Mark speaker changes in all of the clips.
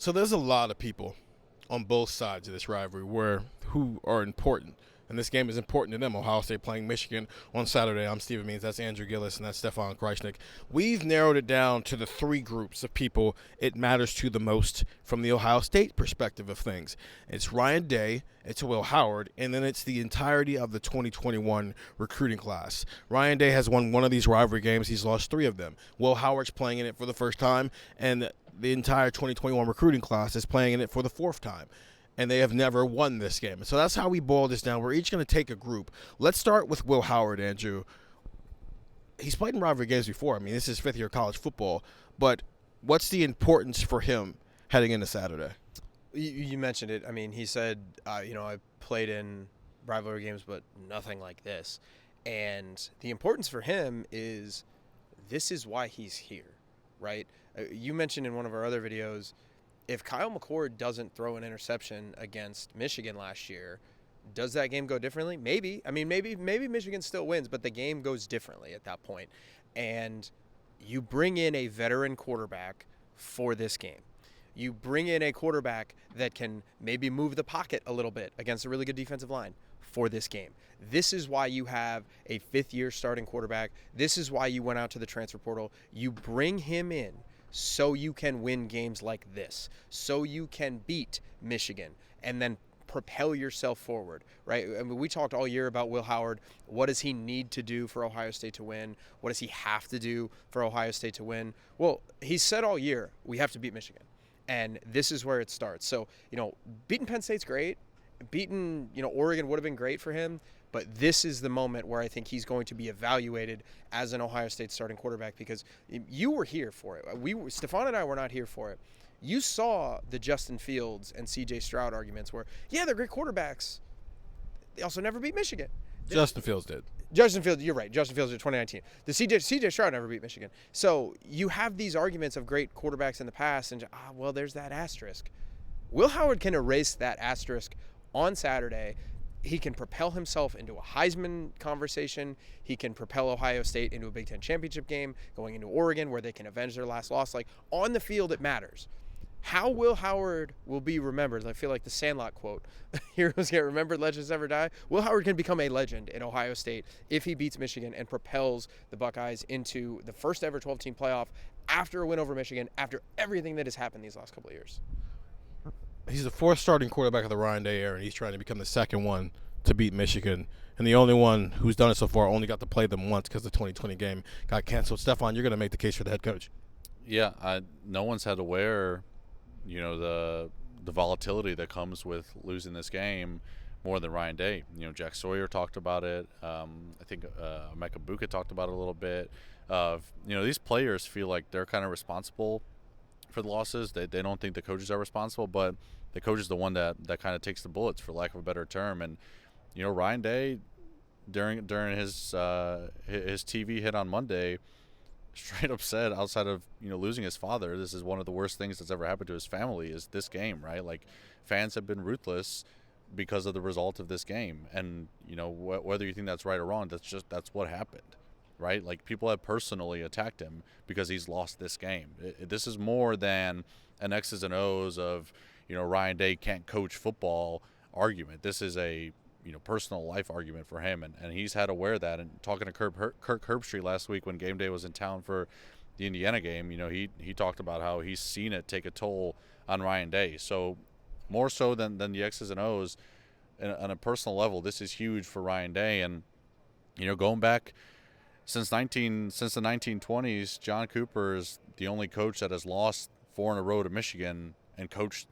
Speaker 1: So there's a lot of people on both sides of this rivalry who are important. And this game is important to them. Ohio State playing Michigan on Saturday. I'm Stephen Means. That's Andrew Gillis, and that's Stefan Krajisnik. We've narrowed it down to the three groups of people it matters to the most from the Ohio State perspective of things. It's Ryan Day, it's Will Howard, and then it's the entirety of the 2021 recruiting class. Ryan Day has won one of these rivalry games. He's lost three of them. Will Howard's playing in it for the first time, and the entire 2021 recruiting class is playing in it for the fourth time. And they have never won this game. So that's how we boil this down. We're each going to take a group. Let's start with Will Howard, Andrew. He's played in rivalry games before. I mean, this is fifth-year college football. But what's the importance for him heading into Saturday?
Speaker 2: You mentioned it. I mean, he said, I played in rivalry games, but nothing like this. And the importance for him is this is why he's here, right? You mentioned in one of our other videos, if Kyle McCord doesn't throw an interception against Michigan last year, does that game go differently? Maybe. I mean, maybe Michigan still wins, but the game goes differently at that point. And you bring in a veteran quarterback for this game. You bring in a quarterback that can maybe move the pocket a little bit against a really good defensive line for this game. This is why you have a fifth-year starting quarterback. This is why you went out to the transfer portal. You bring him in so you can win games like this, so you can beat Michigan and then propel yourself forward, right? I mean, we talked all year about Will Howard. What does he need to do for Ohio State to win? What does he have to do for Ohio State to win? Well, he said all year, we have to beat Michigan. And this is where it starts. So, beating Penn State's great. Beating, Oregon would have been great for him. But this is the moment where I think he's going to be evaluated as an Ohio State starting quarterback because you were here for it. Stefan and I were not here for it. You saw the Justin Fields and C.J. Stroud arguments where, yeah, they're great quarterbacks. They also never beat Michigan.
Speaker 1: Justin Fields did.
Speaker 2: Justin Fields, you're right. Justin Fields in 2019. The C.J. Stroud never beat Michigan. So you have these arguments of great quarterbacks in the past, and there's that asterisk. Will Howard can erase that asterisk on Saturday. He can propel himself into a Heisman conversation. He can propel Ohio State into a Big Ten championship game, going into Oregon where they can avenge their last loss. Like, on the field, it matters. How Will Howard will be remembered, I feel like the Sandlot quote, heroes get remembered, legends never die. Will Howard can become a legend in Ohio State if he beats Michigan and propels the Buckeyes into the first ever 12-team playoff after a win over Michigan, after everything that has happened these last couple of years.
Speaker 1: He's the fourth starting quarterback of the Ryan Day era, and he's trying to become the second one to beat Michigan. And the only one who's done it so far only got to play them once because the 2020 game got canceled. Stefan, you're going to make the case for the head coach.
Speaker 3: Yeah, no one's had to wear, the volatility that comes with losing this game more than Ryan Day. Jack Sawyer talked about it. I think Mecca Buka talked about it a little bit. These players feel like they're kind of responsible for the losses. They don't think the coaches are responsible, but the coach is the one that kind of takes the bullets, for lack of a better term. And Ryan Day during his TV hit on Monday straight up said, outside of losing his father, this is one of the worst things that's ever happened to his family is this game, right? Like, fans have been ruthless because of the result of this game, and whether you think that's right or wrong, that's what happened, right? Like, people have personally attacked him because he's lost this game. This is more than an X's and O's of Ryan Day can't coach football argument. This is a personal life argument for him, and he's had to wear that. And talking to Kirk Herbstreit last week when game day was in town for the Indiana game, he talked about how he's seen it take a toll on Ryan Day. So more so than the X's and O's, on a personal level, this is huge for Ryan Day. And going back since the 1920s, John Cooper is the only coach that has lost 4 in a row to Michigan and coached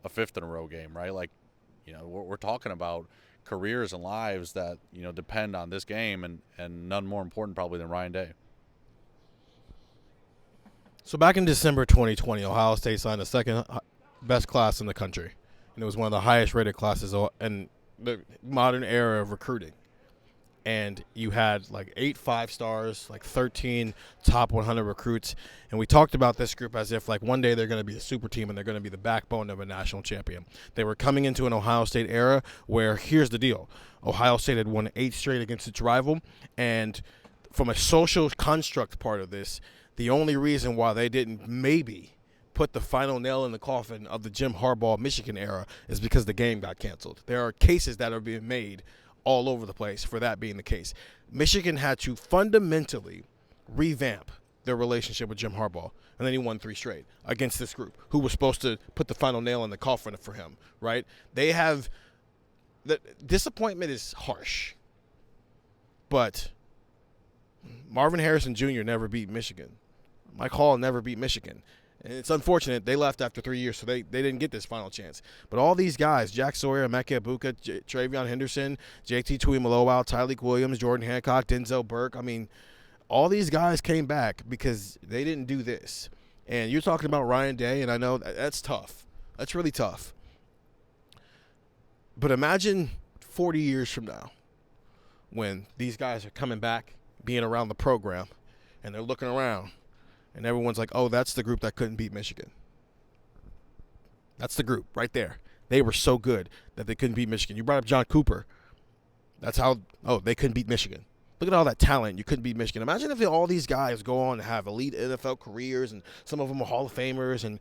Speaker 3: a 5th in a row game, right? Like, we're talking about careers and lives that depend on this game, and none more important probably than Ryan Day.
Speaker 1: So back in December 2020, Ohio State signed the second best class in the country, and it was one of the highest rated classes in the modern era of recruiting. And you had like 8 5-stars, like 13 top 100 recruits. And we talked about this group as if like one day they're going to be a super team and they're going to be the backbone of a national champion. They were coming into an Ohio State era where, here's the deal, Ohio State had won 8 straight against its rival. And from a social construct part of this, the only reason why they didn't maybe put the final nail in the coffin of the Jim Harbaugh Michigan era is because the game got canceled. There are cases that are being made all over the place for that being the case. Michigan had to fundamentally revamp their relationship with Jim Harbaugh, and then he won 3 straight against this group who was supposed to put the final nail in the coffin for him, right? They have – the disappointment is harsh, but Marvin Harrison Jr. never beat Michigan. Mike Hall never beat Michigan. And it's unfortunate they left after 3 years, so they didn't get this final chance. But all these guys, Jack Sawyer, Emeka Ibuka, Travion Henderson, JT Tuimoloau, Tyleek Williams, Jordan Hancock, Denzel Burke, I mean, all these guys came back because they didn't do this. And you're talking about Ryan Day, and I know that's tough. That's really tough. But imagine 40 years from now when these guys are coming back, being around the program, and they're looking around. And everyone's like, oh, that's the group that couldn't beat Michigan. That's the group right there. They were so good that they couldn't beat Michigan. You brought up John Cooper. That's how, they couldn't beat Michigan. Look at all that talent. You couldn't beat Michigan. Imagine if all these guys go on to have elite NFL careers, and some of them are Hall of Famers and,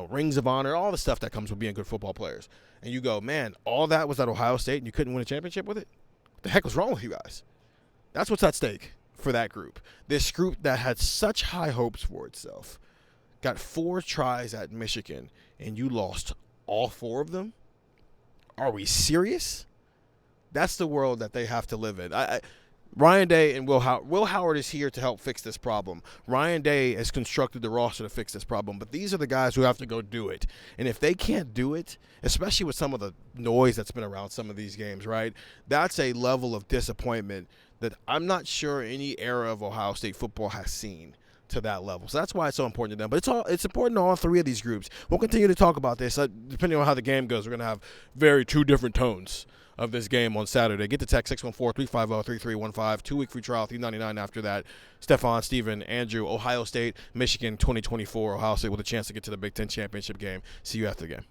Speaker 1: rings of honor, all the stuff that comes with being good football players. And you go, man, all that was at Ohio State and you couldn't win a championship with it? What the heck was wrong with you guys? That's what's at stake for that group. This group that had such high hopes for itself got 4 tries at Michigan, and you lost all 4 of them? Are we serious? That's the world that they have to live in. Ryan Day and Will Howard is here to help fix this problem. Ryan Day has constructed the roster to fix this problem, but these are the guys who have to go do it. And if they can't do it, especially with some of the noise that's been around some of these games, right, that's a level of disappointment that I'm not sure any era of Ohio State football has seen to that level. So that's why it's so important to them. But it's important to all 3 of these groups. We'll continue to talk about this. Depending on how the game goes, we're going to have 2 different tones of this game on Saturday. Get the text 614-350-3315. 2-week free trial, $3.99 after that. Stefan, Steven, Andrew, Ohio State, Michigan 2024. Ohio State with a chance to get to the Big Ten championship game. See you after the game.